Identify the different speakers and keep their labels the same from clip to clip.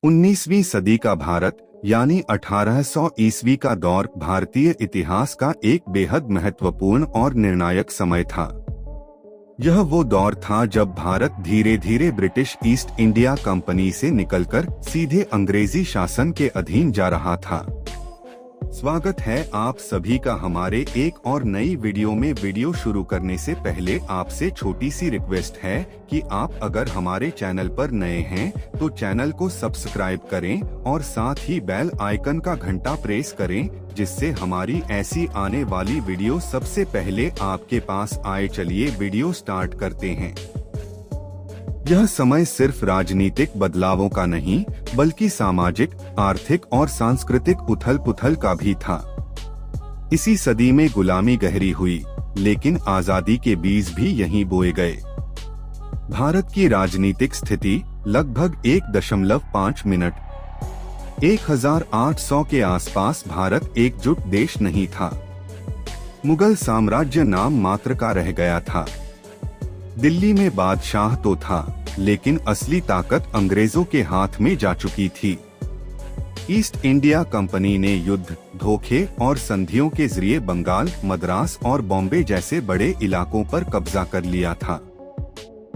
Speaker 1: 19वीं सदी का भारत यानी 1800 ईस्वी का दौर भारतीय इतिहास का एक बेहद महत्वपूर्ण और निर्णायक समय था। यह वो दौर था जब भारत धीरे धीरे ब्रिटिश ईस्ट इंडिया कंपनी से निकलकर सीधे अंग्रेजी शासन के अधीन जा रहा था। स्वागत है आप सभी का हमारे एक और नई वीडियो में। वीडियो शुरू करने से पहले आपसे छोटी सी रिक्वेस्ट है कि आप अगर हमारे चैनल पर नए हैं तो चैनल को सब्सक्राइब करें और साथ ही बेल आइकन का घंटा प्रेस करें, जिससे हमारी ऐसी आने वाली वीडियो सबसे पहले आपके पास आए। चलिए वीडियो स्टार्ट करते हैं। यह समय सिर्फ राजनीतिक बदलावों का नहीं बल्कि सामाजिक, आर्थिक और सांस्कृतिक उथल-पुथल का भी था। इसी सदी में गुलामी गहरी हुई, लेकिन आजादी के बीज भी यहीं बोए गए। भारत की राजनीतिक स्थिति लगभग 1.5 मिनट 1800 के आसपास भारत एकजुट देश नहीं था। मुगल साम्राज्य नाम मात्र का रह गया था। दिल्ली में बादशाह तो था, लेकिन असली ताकत अंग्रेजों के हाथ में जा चुकी थी। ईस्ट इंडिया कंपनी ने युद्ध, धोखे और संधियों के जरिए बंगाल, मद्रास और बॉम्बे जैसे बड़े इलाकों पर कब्जा कर लिया था।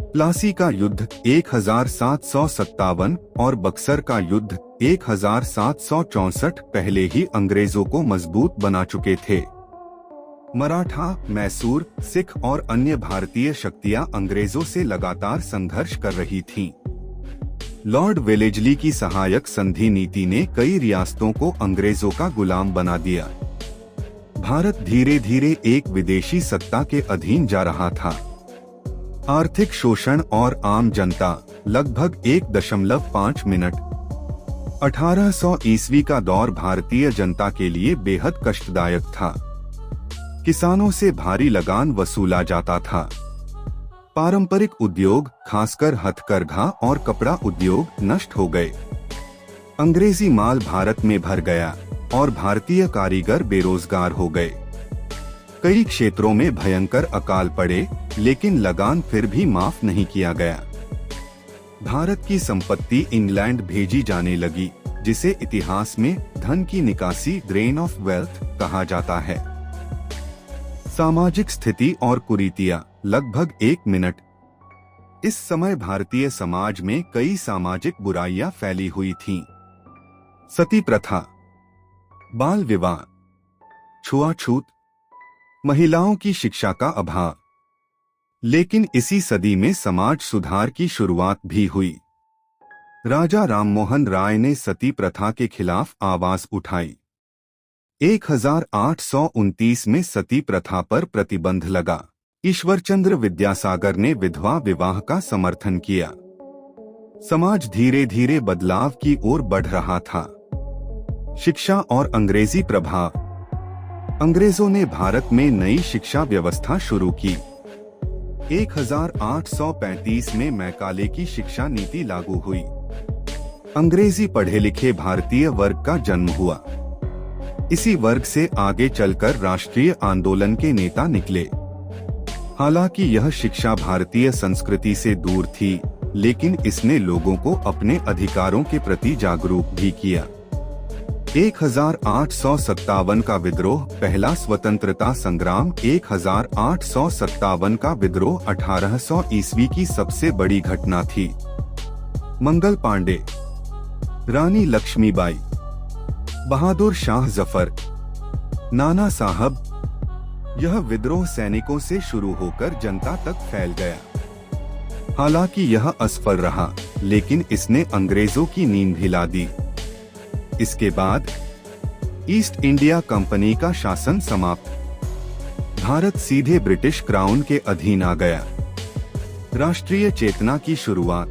Speaker 1: प्लासी का युद्ध 1757 और बक्सर का युद्ध 1764 पहले ही अंग्रेजों को मजबूत बना चुके थे। मराठा, मैसूर, सिख और अन्य भारतीय शक्तियां अंग्रेजों से लगातार संघर्ष कर रही थीं। लॉर्ड वेलेस्ली की सहायक संधि नीति ने कई रियासतों को अंग्रेजों का गुलाम बना दिया। भारत धीरे धीरे एक विदेशी सत्ता के अधीन जा रहा था। आर्थिक शोषण और आम जनता लगभग 1.5 मिनट 1800 ईस्वी का दौर भारतीय जनता के लिए बेहद कष्टदायक था। किसानों से भारी लगान वसूला जाता था। पारंपरिक उद्योग, खासकर हथकरघा और कपड़ा उद्योग नष्ट हो गए। अंग्रेजी माल भारत में भर गया और भारतीय कारीगर बेरोजगार हो गए। कई क्षेत्रों में भयंकर अकाल पड़े, लेकिन लगान फिर भी माफ नहीं किया गया। भारत की संपत्ति इंग्लैंड भेजी जाने लगी, जिसे इतिहास में धन की निकासी, ड्रेन ऑफ वेल्थ कहा जाता है। सामाजिक स्थिति और कुरीतियां लगभग 1 मिनट। इस समय भारतीय समाज में कई सामाजिक बुराइयां फैली हुई थीं। सती प्रथा, बाल विवाह, छुआछूत, महिलाओं की शिक्षा का अभाव। लेकिन इसी सदी में समाज सुधार की शुरुआत भी हुई। राजा राममोहन राय ने सती प्रथा के खिलाफ आवाज उठाई। 1829 में सती प्रथा पर प्रतिबंध लगा। ईश्वरचंद्र विद्यासागर ने विधवा विवाह का समर्थन किया। समाज धीरे धीरे बदलाव की ओर बढ़ रहा था। शिक्षा और अंग्रेजी प्रभाव। अंग्रेजों ने भारत में नई शिक्षा व्यवस्था शुरू की। 1835 में मैकाले की शिक्षा नीति लागू हुई। अंग्रेजी पढ़े लिखे भारतीय वर्ग का जन्म हुआ। इसी वर्ग से आगे चलकर राष्ट्रीय आंदोलन के नेता निकले। हालांकि यह शिक्षा भारतीय संस्कृति से दूर थी, लेकिन इसने लोगों को अपने अधिकारों के प्रति जागरूक भी किया। 1857 का विद्रोह, पहला स्वतंत्रता संग्राम। 1857 का विद्रोह 1800 ईस्वी की सबसे बड़ी घटना थी। मंगल पांडे, रानी लक्ष्मीबाई, बहादुर शाह जफर, नाना साहब। यह विद्रोह सैनिकों से शुरू होकर जनता तक फैल गया। हालांकि यह असफल रहा, लेकिन इसने अंग्रेजों की नींद हिला दी। इसके बाद ईस्ट इंडिया कंपनी का शासन समाप्त। भारत सीधे ब्रिटिश क्राउन के अधीन आ गया। राष्ट्रीय चेतना की शुरुआत।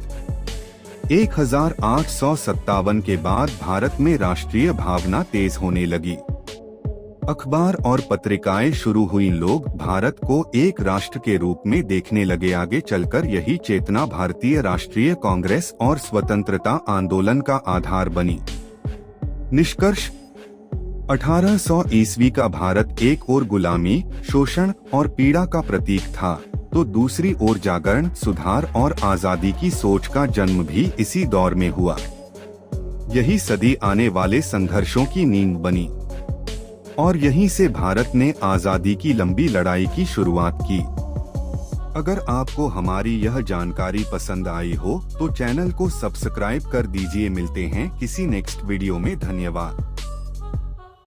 Speaker 1: 1857 के बाद भारत में राष्ट्रीय भावना तेज होने लगी। अखबार और पत्रिकाएं शुरू हुई। लोग भारत को एक राष्ट्र के रूप में देखने लगे। आगे चलकर यही चेतना भारतीय राष्ट्रीय कांग्रेस और स्वतंत्रता आंदोलन का आधार बनी। निष्कर्ष, 1800 ईस्वी का भारत एक ओर गुलामी, शोषण और पीड़ा का प्रतीक था, तो दूसरी ओर जागरण, सुधार और आजादी की सोच का जन्म भी इसी दौर में हुआ। यही सदी आने वाले संघर्षों की नींव बनी और यहीं से भारत ने आजादी की लंबी लड़ाई की शुरुआत की। अगर आपको हमारी यह जानकारी पसंद आई हो तो चैनल को सब्सक्राइब कर दीजिए। मिलते हैं किसी नेक्स्ट वीडियो में। धन्यवाद।